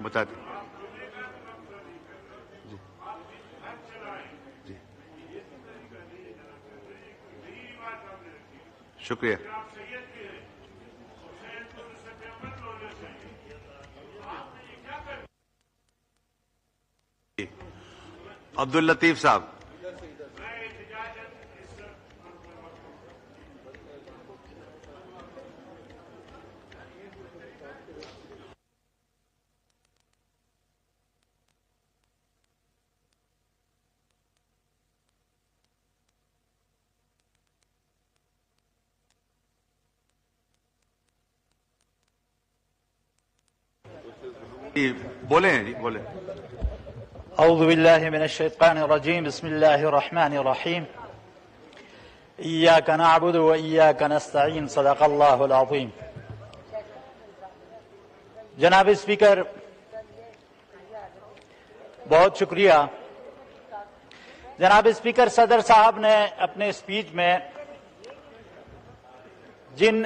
بتا دیں جی شکریہ. عبد اللطیف صاحب. بولیں جی بولیں. اعوذ باللہ من الشیطان الرجیم بسم اللہ الرحمن الرحیم ایاک نعبد و ایاک نستعین صدق اللہ العظیم. جناب اسپیکر بہت شکریہ. جناب اسپیکر صدر صاحب نے اپنے اسپیچ میں جن